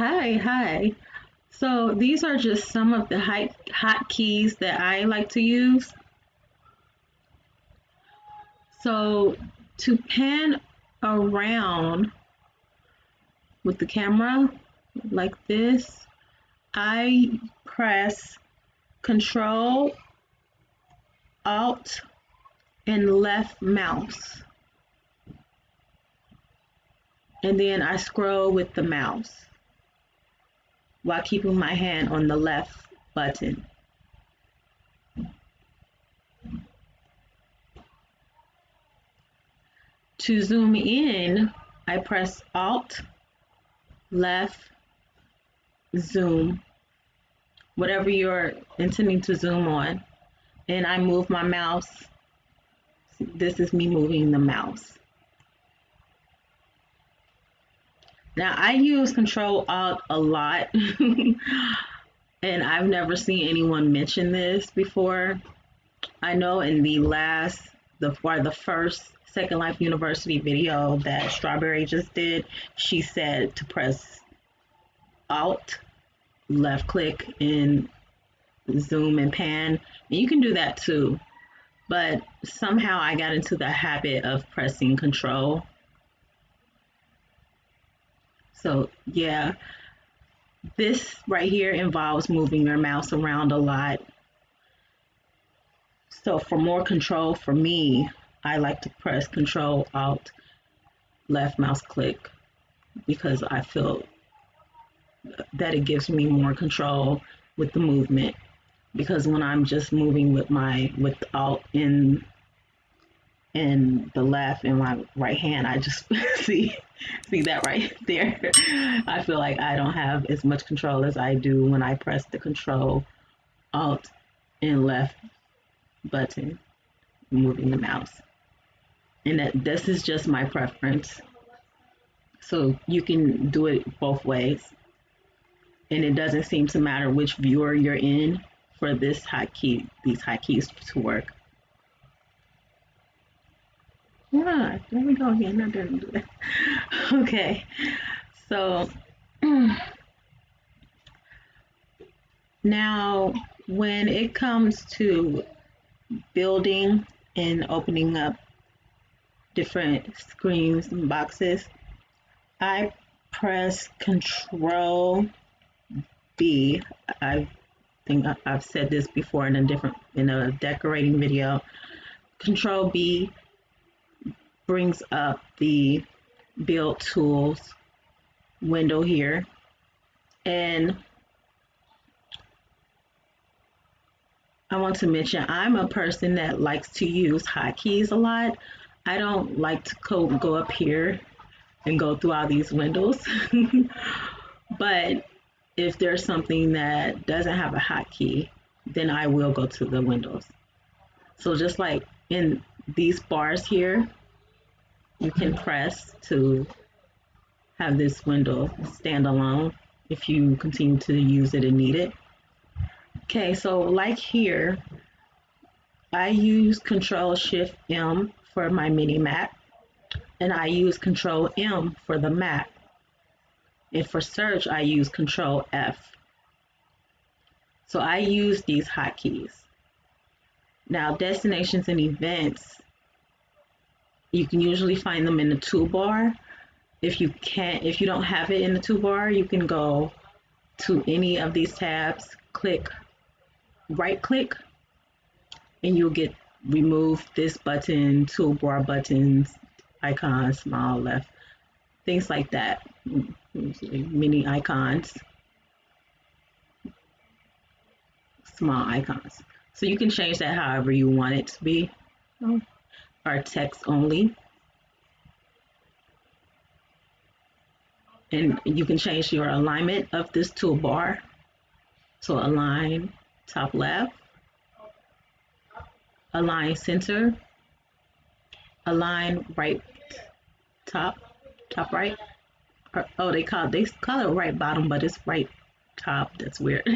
Hi. So these are just some of the hotkeys that I like to use. So to pan around with the camera like this, I press Control, Alt, and left mouse. And then I scroll with the mouse while keeping my hand on the left button. To zoom in, I press Alt, left, zoom, whatever you're intending to zoom on. And I move my mouse. This is me moving the mouse. Now I use Control Alt a lot, and I've never seen anyone mention this before. I know in the first Second Life University video that Strawberry just did, she said to press Alt, left click, and zoom and pan. And you can do that too. But somehow I got into the habit of pressing Control. So yeah, this right here involves moving your mouse around a lot. So for more control for me, I like to press Control Alt left mouse click because I feel that it gives me more control with the movement. Because when I'm just moving with Alt in the left and my right hand, I just see that right there. I feel like I don't have as much control as I do when I press the Control Alt and left button moving the mouse. And this is just my preference. So you can do it both ways. And it doesn't seem to matter which viewer you're in for these hotkeys to work. Yeah, there we go again. I didn't do that. Okay, so now when it comes to building and opening up different screens and boxes, I press Control B. I think I've said this before in a decorating video. Control B brings up the build tools window here, and I want to mention I'm a person that likes to use hotkeys a lot. I don't like to go up here and go through all these windows. But if there's something that doesn't have a hotkey, then I will go to the windows. So just like in these bars here, you can press to have this window stand alone if you continue to use it and need it. Okay, so like here, I use Control Shift M for my mini map, and I use Control M for the map. And for search, I use Control F. So I use these hotkeys. Now, destinations and events, you can usually find them in the toolbar. If you don't have it in the toolbar, you can go to any of these tabs, right click, and you'll get remove this button, toolbar buttons, icons, small left, things like that. Mini icons, small icons. So you can change that however you want it to be, or text only. And you can change your alignment of this toolbar. So align top left, align center, align right top right. They call it right bottom, but it's right top. That's weird.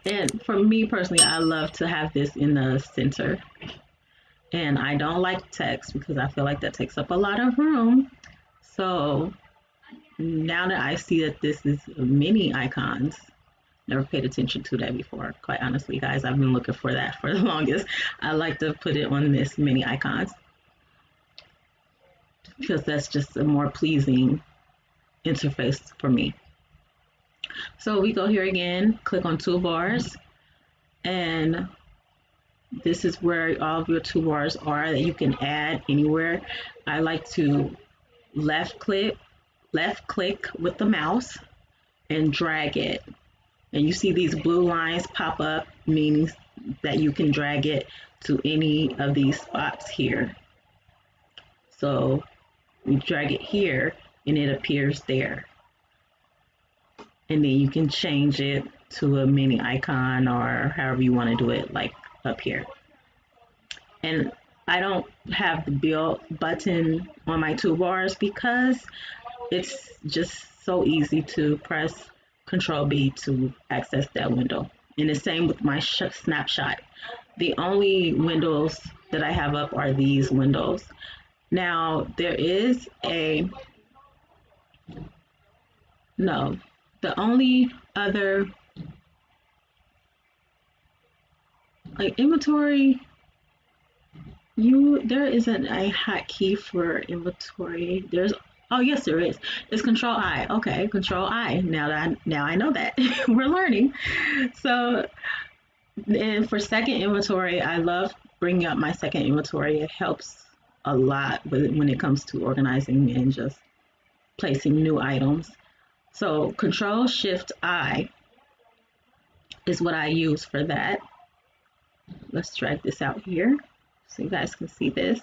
And for me personally, I love to have this in the center. And I don't like text because I feel like that takes up a lot of room. So now that I see that this is mini icons, never paid attention to that before. Quite honestly, guys, I've been looking for that for the longest. I like to put it on this mini icons because that's just a more pleasing interface for me. So we go here again, click on toolbars, and this is where all of your toolbars are that you can add anywhere. I like to left click with the mouse and drag it. And you see these blue lines pop up, meaning that you can drag it to any of these spots here. So you drag it here and it appears there. And then you can change it to a mini icon or however you want to do it, like up here. And I don't have the build button on my toolbars because it's just so easy to press Control B to access that window. And the same with my snapshot. The only windows that I have up are these windows. Now there is the only other like inventory, there isn't a hotkey for inventory. Oh yes, there is. It's Control I. Okay, Control I. Now I know that. We're learning. So, and for second inventory, I love bringing up my second inventory. It helps a lot when it comes to organizing and just placing new items. So Control Shift I is what I use for that. Let's drag this out here so you guys can see this.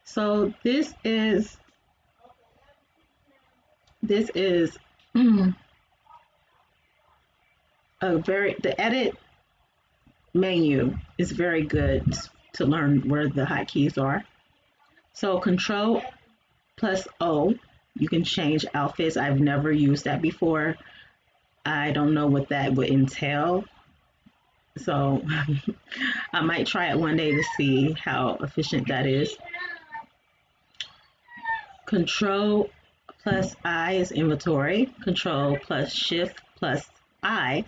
So this is the edit menu is very good to learn where the hotkeys are. So Control plus O, you can change outfits. I've never used that before. I don't know what that would entail. So I might try it one day to see how efficient that is. Control plus I is inventory. Control plus Shift plus I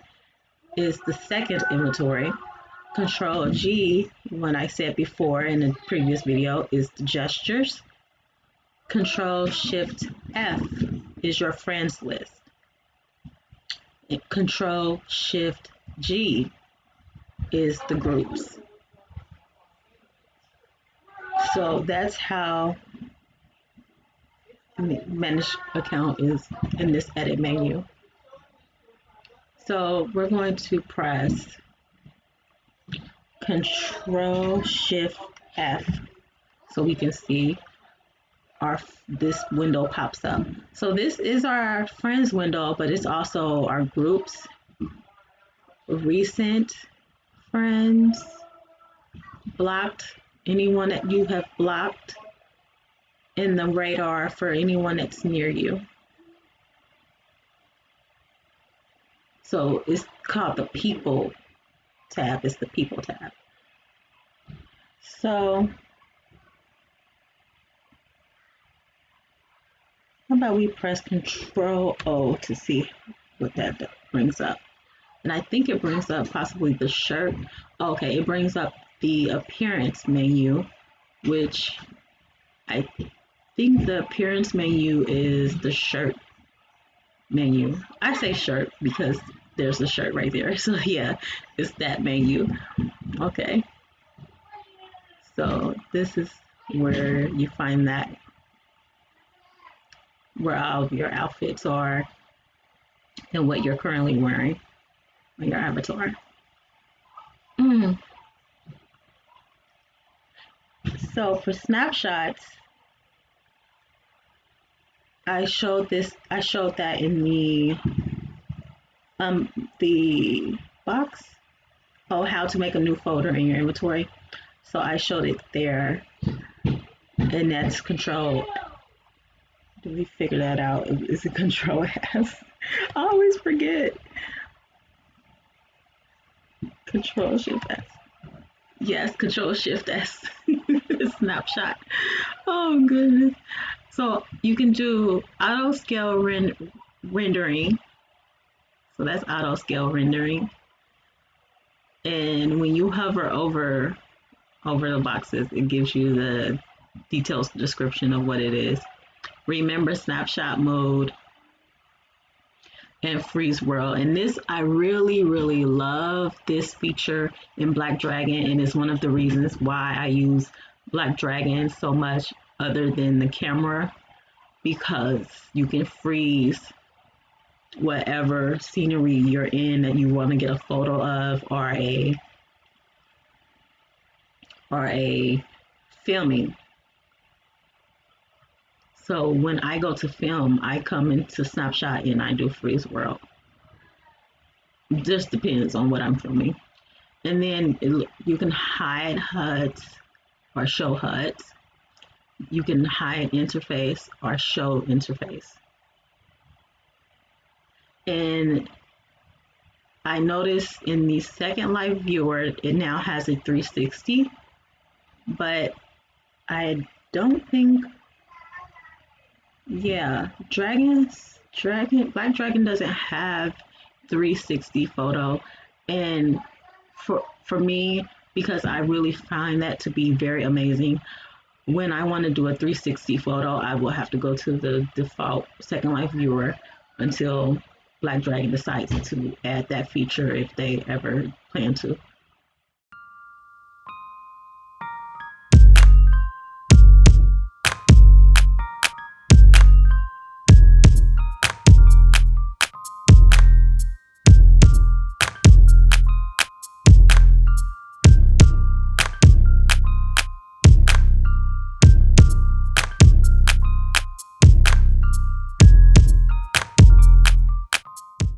is the second inventory. Control G, when I said before in the previous video, is the gestures. Control Shift F is your friends list. Control Shift G is the groups. So that's how manage account is in this edit menu. So we're going to press Control Shift F so we can see this window pops up. So this is our friends window, but it's also our groups, recent friends, blocked, anyone that you have blocked, in the radar for anyone that's near you. So it's called the people tab. It's the people tab. So how about we press Control O to see what that brings up. And I think it brings up possibly the shirt. Okay, it brings up the appearance menu, which I think the appearance menu is the shirt menu. I say shirt because there's a shirt right there. So yeah, it's that menu. Okay. So this is where you find that, where all of your outfits are and what you're currently wearing on your avatar. So for snapshots, I showed that in the box. Oh, how to make a new folder in your inventory. So I showed it there, and that's Control. Did we figure that out? Is it Control S? I always forget. Control Shift S. Yes, Control Shift S. Snapshot. Oh goodness. So you can do auto scale rendering. So that's auto scale rendering. And when you hover over the boxes, it gives you the detailed description of what it is. Remember snapshot mode and freeze world. And this, I really, really love this feature in Black Dragon, and it's one of the reasons why I use Black Dragon so much other than the camera, because you can freeze whatever scenery you're in that you want to get a photo of, or a filming. So when I go to film, I come into Snapshot and I do freeze world. Just depends on what I'm filming. And then you can hide HUDs or show HUDs. You can hide interface or show interface. And I noticed in the second live viewer, it now has a 360, but I don't think, yeah, Black Dragon doesn't have 360 photo. And for me, because I really find that to be very amazing, when I want to do a 360 photo, I will have to go to the default Second Life viewer until Black Dragon decides to add that feature, if they ever plan to.